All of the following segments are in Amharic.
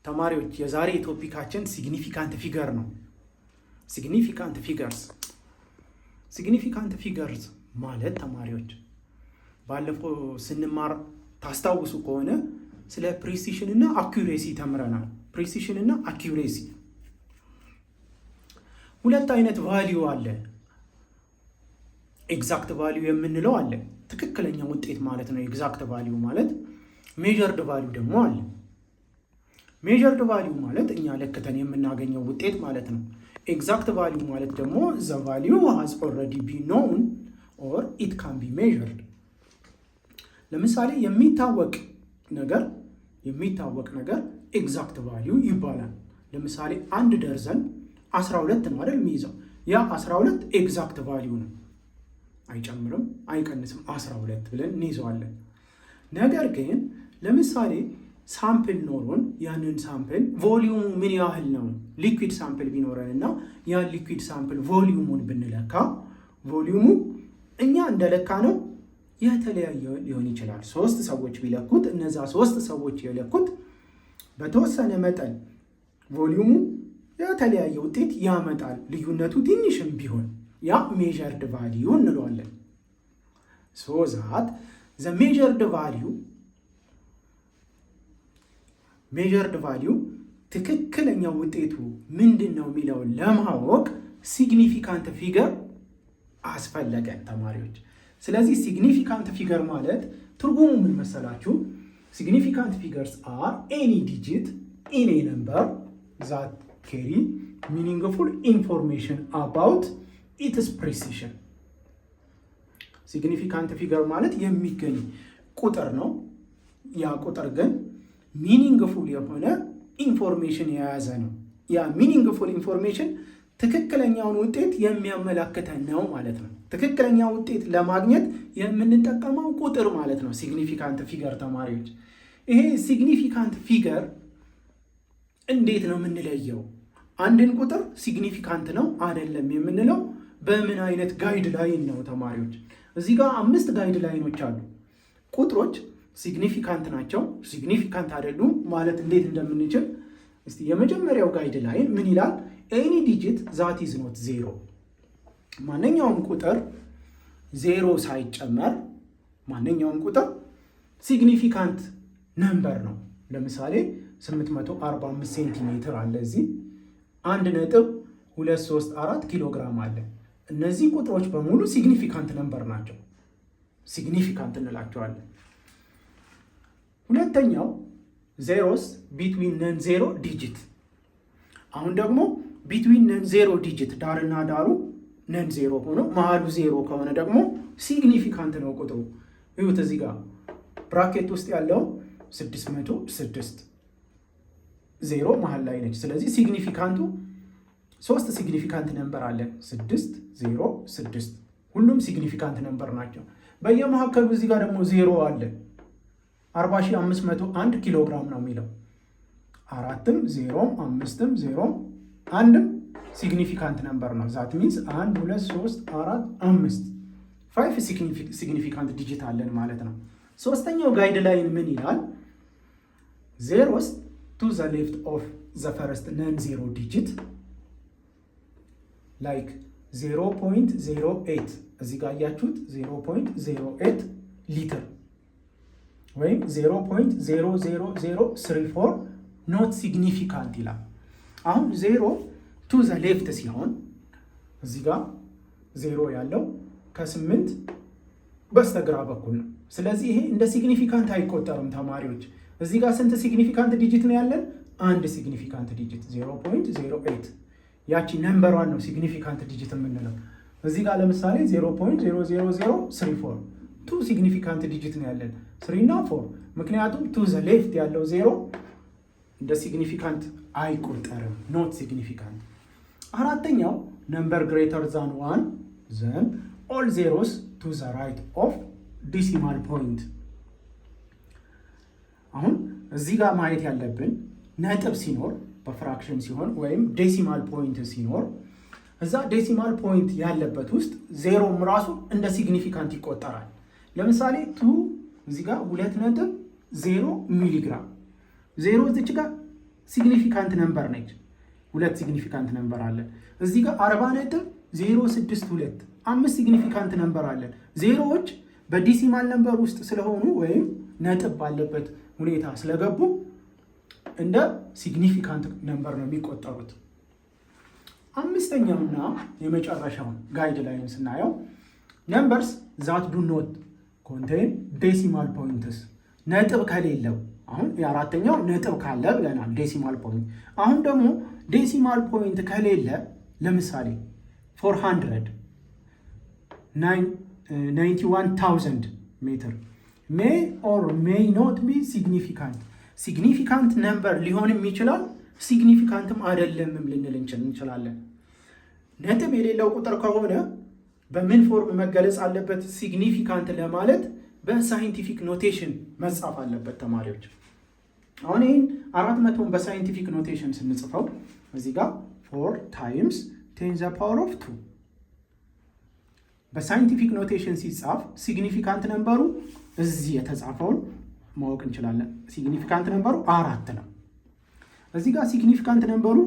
ተማሪዎች የዛሬ ቶፒካችን ሲግኒፊካንት ፊገር ነው። ሲግኒፊካንት ፊገርስ ማለት ተማሪዎች ባለፈው ስንማር ታስታውሱ ከሆነ ስለ ፕሪሲሽን እና አኩሬሲ ተምረናል። ፕሪሲሽን እና አኩሬሲ ሁለት አይነት ቫልዩ አለ። ኤግዛክት ቫልዩ የምንለው አለ፣ ትክክለኛ ውጤት ማለት ነው። ኤግዛክት ቫልዩ ማለት ሜጀርድ ቫልዩ ደግሞ አለ። ሜጀርድ ቫልዩ ማለት እኛ ለክተን የምናገኘው ውጤት ማለት ነው። ኤግዛክት ቫልዩ ማለት ደግሞ ዘ ቫልዩ ሃዝ ኦልሬዲ ቢን ኖውን ኦር ኢት ካን ቢ ሜጀርድ። ለምሳሌ የሚታወቅ ነገር ኤግዛክት ቫልዩ ይባላል። ለምሳሌ አንድ ደርዘን 12 ነው አይደል የሚይዘው። ያ 12 ኤግዛክት ቫልዩ ነው። አይጨምርም አይቀንስም፣ 12 ብለን እንይዘዋለን። ነገር ግን ለምሳሌ ሳምፕል ኖሮን ያንን ሳምፕል ቮሊዩሙ ምን ያህል ነው፣ ሊኩዊድ ሳምፕል ቢኖረን እና ያን ሊኩዊድ ሳምፕል ቮሊዩሙን ብንለካ ቮሊዩሙ እኛ እንደለካ ነው የተለያየ ሊሆን ይችላል። 3 ሰዎች ቢለኩት እነዛ 3 ሰዎች የለኩት በተወሰነ መጠን ቮሊዩሙ የተለያየ ውጤት ያመጣል። ልዩነቱ ትንሽም ቢሆን ያ ሜጀርድ ቫልዩ እንለዋለን። ሶ ዛት ዘ ሜጀርድ ቫልዩ ትክክለኛ ውጤቱ ምንድን ነው የሚለውን ለማወቅ ሲግኒፊካንት ፊገር አስፈለገን ተማሪዎች። ስለዚህ ሲግኒፊካንት ፊገር ማለት ትርጉሙ ምን መሰላችሁ? ሲግኒፊካንት ፊገርስ አር ኤኒ ዲጂት ኢን ኤ ነምበር ዛት ኬሪ ሚኒንግፉል ኢንፎርሜሽን አባውት ኢትስ ፕሪሲሽን። ሲግኒፊካንት ፊገር ማለት የሚገኝ ቁጥር ነው። ያ ቁጥር ግን ሚኒንግፉል የሆነ ኢንፎርሜሽን የያዘ ነው። ያ ሚኒንግፉል ኢንፎርሜሽን ትክክለኛውን ውጤት የሚያመላክተን ነው ማለት ነው። ትክክለኛ ውጤት ለማግኘት የምንጠቀመው ቁጥር ማለት ነው ሲግኒፊካንት ፊገር ተማሪዎች። ይሄ ሲግኒፊካንት ፊገር እንዴት ነው የምንለየው? አንድን ቁጥር ሲግኒፊካንት ነው አይደለም የምንለው በምን አይነት ጋይድ ላይን ነው ተማሪዎች? እዚህ ጋር 5 ጋይድ ላይኖች አሉ። ቁጥሮች ሲግኒፊካንት ናቸው፣ ሲግኒፊካንት አይደሉም ማለት እንዴት እንደምንችል እስቲ የመጀመሪያው ጋይድ ላይን ምን ይላል? ኤኒ ዲጂት ዛት ኢዝ ኖት ዜሮ፣ ማንኛውም ቁጥር ዜሮ ሳይጨመር ማንኛውም ቁጥር ሲግኒፊካንት ነምበር ነው። ለምሳሌ 845 ሴንቲሜትር አለ፣ እዚህ 1.234 ኪሎ ግራም አለ። እነዚህ ቁጥሮች በሙሉ ሲግኒፊካንት ነምበር ናቸው፣ ሲግኒፊካንት እንላቸዋለን። ሁለተኛው ዜሮስ ቢትዊን ነን ዜሮ ዲጂት። አሁን ደግሞ ቢትዊን ነን ዜሮ ዲጂት ዳርና ዳሩ ነን ዜሮ ሆኖ መሀሉ ዜሮ ከሆነ ደግሞ ሲግኒፊካንት ነው ቁጥሩ። ይሁት እዚህ ጋር ብራኬት ውስጥ ያለው 606 ዜሮ መሀል ላይ ነች። ስለዚህ ሲግኒፊካንቱ 3 ሲግኒፊካንት ነምበር አለን፣ 6 0 6 ሁሉም ሲግኒፊካንት ነምበር ናቸው። በየመካከሉ እዚህ ጋር ደግሞ ዜሮ አለ። 40501 ኪሎ ግራም ነው የሚለው። 4ም 0ም 5ም 0ም 1ም ሲግኒፊካንት ነምበር ነው። ዛት ሚንስ 1 2 3 4 5 ሲግኒፊካንት ዲጂት አለን ማለት ነው። ሶስተኛው ጋይድ ላይን ምን ይላል? ዜሮስ ቱ ዘ ሌፍት ኦፍ ዘ ፈርስት ነን ዜሮ ዲጂት ላይክ 0.08 እዚህ ጋር ያያችሁት 0.08 ሊትር ወይም 0.00034 ኖት ሲግኒፊካንት ይላል። አሁን 0 ቱ ዘ ሌፍት ሲሆን እዚህ ጋር 0 ያለው ከ8 በስተግራ በኩል ነው። ስለዚህ ይሄ እንደ ሲግኒፊካንት አይቆጠርም ተማሪዎች። እዚህ ጋር ስንት ሲግኒፊካንት ዲጂት ነው ያለን? አንድ ሲግኒፊካንት ዲጂት 0.08 ያቺ ነምበሯን ነው ሲግኒፊካንት ዲጂት የምንለው። እዚህ ጋር ለምሳሌ 0.00034 ቱ ሲግኒፊካንት ዲጂት ነው ያለን 3 እና 4። ምክንያቱም ቱ ዘ ሌፍት ያለው 0 እንደ ሲግኒፊካንት አይቆጠርም፣ ኖት ሲግኒፊካንት። አራተኛው ነምበር ግሬተር ዛን 1 ዘን ኦል ዜሮስ ቱ ዘ ራይት ኦፍ ዲሲማል ፖይንት። አሁን እዚህ ጋር ማየት ያለብን ነጥብ ሲኖር በፍራክሽን ሲሆን ወይም ዴሲማል ፖይንት ሲኖር እዛ ዴሲማል ፖይንት ያለበት ውስጥ ዜሮም ራሱ እንደ ሲግኒፊካንት ይቆጠራል። ለምሳሌ እዚህ ጋር 2.0 ሚሊግራም ዜሮ እዚች ጋር ሲግኒፊካንት ነምበር ነች። ሁለት ሲግኒፊካንት ነምበር አለን። እዚህ ጋር 40.062 5 ሲግኒፊካንት ነምበር አለን። ዜሮዎች በዲሲማል ነምበር ውስጥ ስለሆኑ ወይም ነጥብ ባለበት ሁኔታ ስለገቡ እንደ ሲግኒፊካንት ነምበር ነው የሚቆጠሩት። አምስተኛውና የመጨረሻውን ጋይድ ላይን ስናየው ነምበርስ ዛት ዱ ኖት ኮንቴን ዴሲማል ፖይንትስ ነጥብ ከሌለው፣ አሁን የአራተኛው ነጥብ ካለ ብለናል፣ ዴሲማል ፖይንት። አሁን ደግሞ ዴሲማል ፖይንት ከሌለ ለምሳሌ 491,000 ሜትር ሜይ ኦር ሜይ ኖት ቢ ሲግኒፊካንት። ሲግኒፊካንት ነምበር ሊሆንም ይችላል፣ ሲግኒፊካንትም አይደለምም ልንል እንችላለን። ነጥብ የሌለው ቁጥር ከሆነ በምን ፎርም መገለጽ አለበት? ሲግኒፊካንት ለማለት በሳይንቲፊክ ኖቴሽን መጻፍ አለበት ተማሪዎች። አሁን ይህን 400ን በሳይንቲፊክ ኖቴሽን ስንጽፈው እዚህ ጋር 4 ታይምስ 10 ዘ ፓወር ኦፍ 2 በሳይንቲፊክ ኖቴሽን ሲጻፍ ሲግኒፊካንት ነምበሩ እዚህ የተጻፈውን ማወቅ እንችላለን። ሲግኒፊካንት ነምበሩ 4 ነው። እዚህ ጋር ሲግኒፊካንት ነምበሩ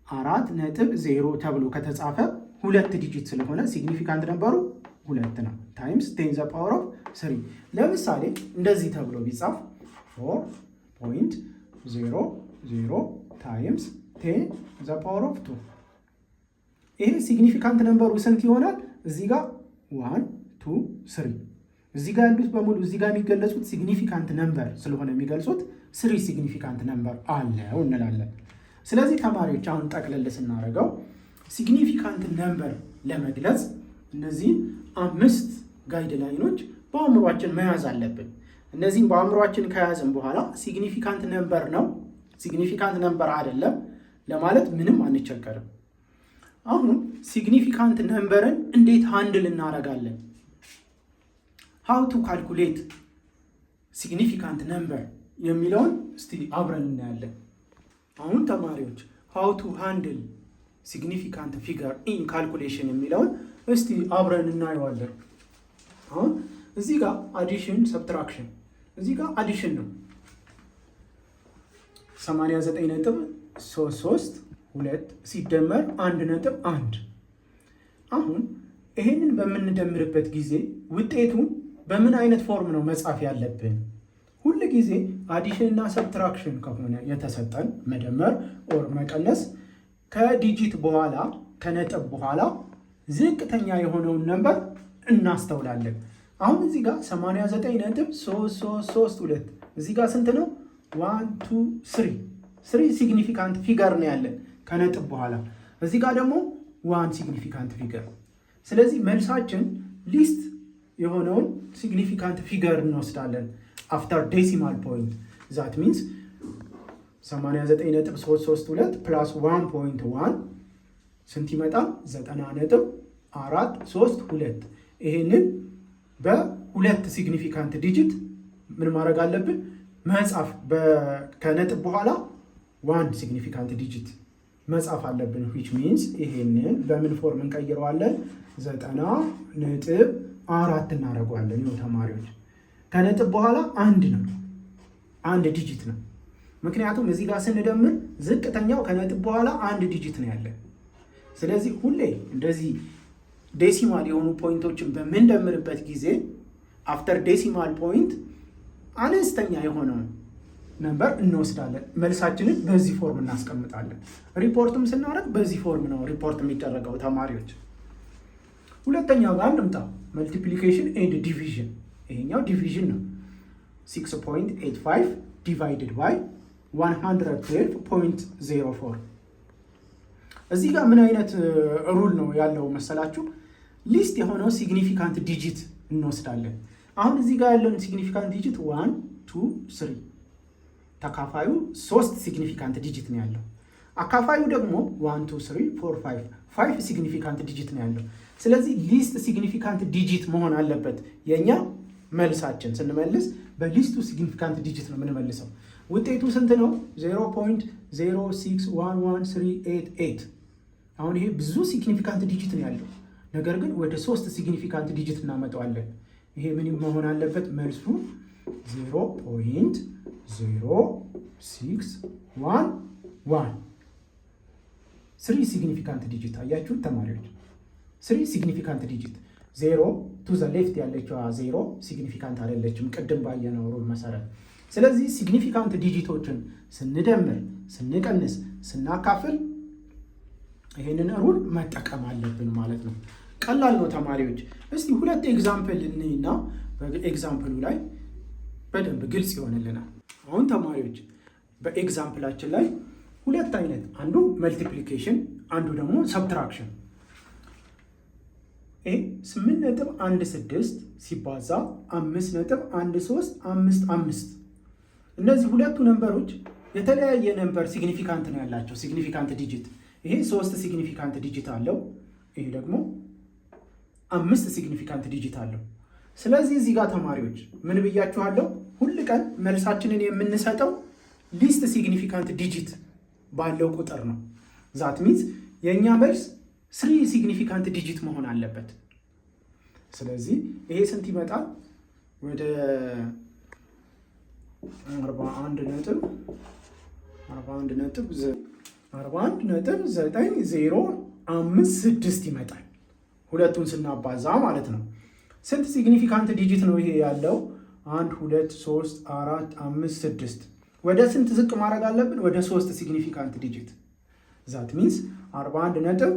4.0 ተብሎ ከተጻፈ 2 ዲጂት ስለሆነ ሲግኒፊካንት ነምበሩ 2 ነው። ታይምስ 10 ዘ ፓወር ኦፍ 3 ለምሳሌ እንደዚህ ተብሎ ቢጻፍ 4.00 ታይምስ 10 ዘ ፓወር ኦፍ 2 ይሄ ሲግኒፊካንት ነምበሩ ስንት ይሆናል? እዚህ ጋር 1 2 3 እዚህ ጋር ያሉት በሙሉ እዚህ ጋር የሚገለጹት ሲግኒፊካንት ነምበር ስለሆነ የሚገልጹት 3 ሲግኒፊካንት ነምበር አለው እንላለን። ስለዚህ ተማሪዎች አሁን ጠቅለል ስናደርገው ሲግኒፊካንት ነምበር ለመግለጽ እነዚህን 5 ጋይድ ላይኖች በአእምሯችን መያዝ አለብን። እነዚህም በአእምሯችን ከያዝን በኋላ ሲግኒፊካንት ነምበር ነው፣ ሲግኒፊካንት ነምበር አይደለም ለማለት ምንም አንቸገርም። አሁን ሲግኒፊካንት ነምበርን እንዴት ሃንድል እናደርጋለን? ሃው ቱ ካልኩሌት ሲግኒፊካንት ነምበር የሚለውን እስቲ አብረን እናያለን። አሁን ተማሪዎች ሃው ቱ ሃንድል ሲግኒፊካንት ፊገር ኢን ካልኩሌሽን የሚለውን እስቲ አብረን እናየዋለን። አሁን እዚህ ጋር አዲሽን ሰብትራክሽን፣ እዚህ ጋር አዲሽን ነው 89.332 ሲደመር 1.1። አሁን ይሄንን በምንደምርበት ጊዜ ውጤቱን በምን አይነት ፎርም ነው መጻፍ ያለብን? ሁል ጊዜ አዲሽን እና ሰብትራክሽን ከሆነ የተሰጠን መደመር ኦር መቀነስ ከዲጂት በኋላ ከነጥብ በኋላ ዝቅተኛ የሆነውን ነምበር እናስተውላለን። አሁን እዚህ ጋር 89.3332 እዚህ ጋር ስንት ነው? 1 2 3 ሲግኒፊካንት ፊገር ነው ያለን ከነጥብ በኋላ። እዚህ ጋር ደግሞ 1 ሲግኒፊካንት ፊገር። ስለዚህ መልሳችን ሊስት የሆነውን ሲግኒፊካንት ፊገር እንወስዳለን አፍተር ዴሲማል ፖይንት። ዛት ሚንስ 89.332 ፕላስ 1.1 ስንት ይመጣል? 90.432። ይሄንን በሁለት ሲግኒፊካንት ዲጂት ምን ማድረግ አለብን? መጻፍ። ከነጥብ በኋላ 1 ሲግኒፊካንት ዲጂት መጻፍ አለብን። which means ይሄንን በምን ፎርም እንቀይረዋለን? 90.4 እናደርገዋለን። ይኸው ተማሪዎች ከነጥብ በኋላ 1 ነው፣ 1 ዲጂት ነው። ምክንያቱም እዚህ ጋር ስንደምር ዝቅተኛው ከነጥብ በኋላ 1 ዲጂት ነው ያለን። ስለዚህ ሁሌ እንደዚህ ዴሲማል የሆኑ ፖይንቶችን በምንደምርበት ጊዜ አፍተር ዴሲማል ፖይንት አነስተኛ የሆነውን ነምበር እንወስዳለን። መልሳችንን በዚህ ፎርም እናስቀምጣለን። ሪፖርትም ስናደርግ በዚህ ፎርም ነው ሪፖርት የሚደረገው ተማሪዎች። ሁለተኛው ጋር እንምጣ። መልቲፕሊኬሽን ኤንድ ዲቪዥን። ይሄኛው ዲቪዥን ነው። 6.85 ዲቫይድድ ባይ 112.04። እዚህ ጋር ምን አይነት ሩል ነው ያለው መሰላችሁ? ሊስት የሆነው ሲግኒፊካንት ዲጂት እንወስዳለን። አሁን እዚህ ጋር ያለውን ሲግኒፊካንት ዲጂት 1 2 3፣ ተካፋዩ 3 ሲግኒፊካንት ዲጂት ነው ያለው። አካፋዩ ደግሞ 1 2 3 4 5 ሲግኒፊካንት ዲጂት ነው ያለው። ስለዚህ ሊስት ሲግኒፊካንት ዲጂት መሆን አለበት። የኛ መልሳችን ስንመልስ በሊስቱ ሲግኒፊካንት ዲጂት ነው የምንመልሰው። ውጤቱ ስንት ነው? 0.0611388። አሁን ይሄ ብዙ ሲግኒፊካንት ዲጂት ነው ያለው፣ ነገር ግን ወደ 3 ሲግኒፊካንት ዲጂት እናመጣዋለን። ይሄ ምን መሆን አለበት? መልሱ 1 3 ሲግኒፊካንት ዲጂት አያችሁ ተማሪዎች፣ 3 ሲግኒፊካንት ዲጂት 0 ቱ ዘ ሌፍት ያለችዋ 0 ሲግኒፊካንት አይደለችም ቅድም ባየነው ሩል መሰረት። ስለዚህ ሲግኒፊካንት ዲጂቶችን ስንደምር፣ ስንቀንስ፣ ስናካፍል ይሄንን ሩል መጠቀም አለብን ማለት ነው። ቀላል ነው ተማሪዎች። እስቲ ሁለት ኤግዛምፕል እንይና በኤግዛምፕሉ ላይ በደንብ ግልጽ ይሆንልናል። አሁን ተማሪዎች በኤግዛምፕላችን ላይ ሁለት አይነት፣ አንዱ መልቲፕሊኬሽን አንዱ ደግሞ ሰብትራክሽን። 8.16 ሲባዛ 5.1355 እነዚህ ሁለቱ ነምበሮች የተለያየ ነምበር ሲግኒፊካንት ነው ያላቸው፣ ሲግኒፊካንት ዲጂት። ይሄ 3 ሲግኒፊካንት ዲጂት አለው፣ ይሄ ደግሞ 5 ሲግኒፊካንት ዲጂት አለው። ስለዚህ እዚህ ጋር ተማሪዎች ምን ብያችኋለሁ? ሁል ቀን መልሳችንን የምንሰጠው ሊስት ሲግኒፊካንት ዲጂት ባለው ቁጥር ነው። ዛት ሚንስ የእኛ መልስ 3 ሲግኒፊካንት ዲጂት መሆን አለበት። ስለዚህ ይሄ ስንት ይመጣል? ወደ 41.906 ይመጣል፣ ሁለቱን ስናባዛ ማለት ነው። ስንት ሲግኒፊካንት ዲጂት ነው ይሄ ያለው? 1 2 3 4 5 6 ወደ ስንት ዝቅ ማድረግ አለብን? ወደ 3 ሲግኒፊካንት ዲጂት። ዛት ሚንስ 41 ነጥብ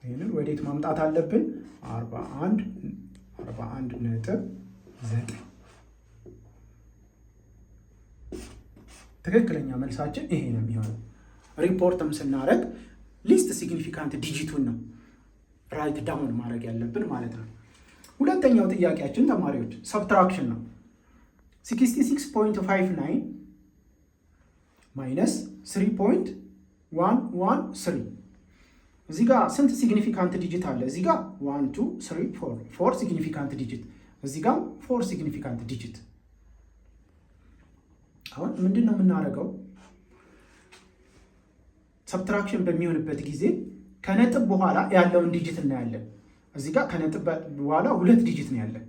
ይሄንን ወዴት ማምጣት አለብን? 41 ነጥብ 9 ትክክለኛ መልሳችን ይሄ ነው የሚሆነው። ሪፖርትም ስናደርግ ሊስት ሲግኒፊካንት ዲጂቱን ነው ራይት ዳውን ማድረግ ያለብን ማለት ነው። ሁለተኛው ጥያቄያችን ተማሪዎች ሰብትራክሽን ነው። 66.59 ማይነስ 3.113 እዚህ ጋር ስንት ሲግኒፊካንት ዲጂት አለ? እዚህ ጋር 1 2 3 4 ሲግኒፊካንት ዲጂት፣ እዚህ ጋር 4 ሲግኒፊካንት ዲጂት። አሁን ምንድን ነው የምናደርገው? ሰብትራክሽን በሚሆንበት ጊዜ ከነጥብ በኋላ ያለውን ዲጂት እናያለን። እዚህ ጋር ከነጥብ በኋላ 2 ዲጂት ነው ያለን፣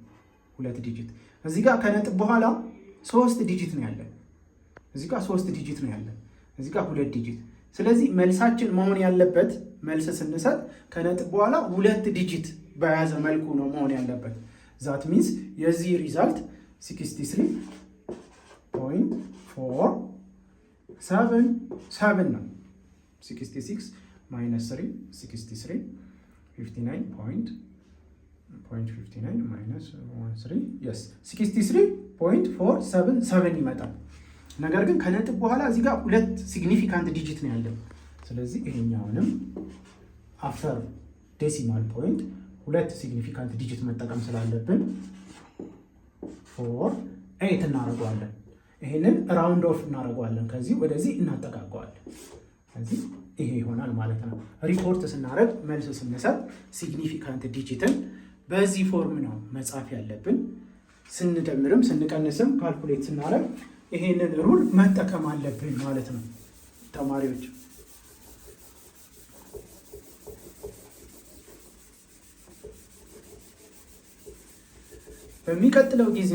2 ዲጂት። እዚህ ጋር ከነጥብ በኋላ 3 ዲጂት ነው ያለን፣ እዚህ ጋር 3 ዲጂት ነው ያለን፣ እዚህ ጋር 2 ዲጂት። ስለዚህ መልሳችን መሆን ያለበት መልስ ስንሰጥ ከነጥብ በኋላ 2 ዲጂት በያዘ መልኩ ነው መሆን ያለበት። ዛት ሚንስ የዚህ ሪዛልት 63.47 ነው። 66 ማይነስ 3 63 59.59 ማይነስ 13 yes 63.477 ይመጣል። ነገር ግን ከነጥብ በኋላ እዚህ ጋር 2 ሲግኒፊካንት ዲጂት ነው ያለው። ስለዚህ ይሄኛውንም አፍተር ዴሲማል ፖይንት 2 ሲግኒፊካንት ዲጂት መጠቀም ስላለብን 4 እናደርገዋለን። ይሄንን ራውንድ ኦፍ እናደርገዋለን፣ ከዚህ ወደዚህ እናጠጋገዋለን። ስለዚህ ይሄ ይሆናል ማለት ነው። ሪፖርት ስናደርግ መልስ ስንሰጥ ሲግኒፊካንት ዲጂትን በዚህ ፎርም ነው መጻፍ ያለብን። ስንደምርም ስንቀንስም ካልኩሌት ስናደርግ ይሄንን ሩል መጠቀም አለብን ማለት ነው ተማሪዎች። በሚቀጥለው ጊዜ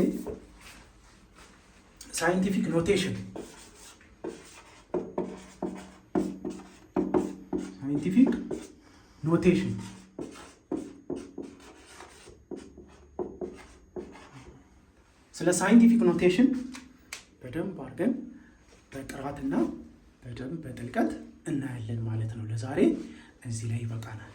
ሳይንቲፊክ ኖቴሽን ስለ ሳይንቲፊክ ኖቴሽን በደንብ አድርገን በጥራትና በደንብ በጥልቀት እናያለን ማለት ነው። ለዛሬ እዚህ ላይ ይበቃናል።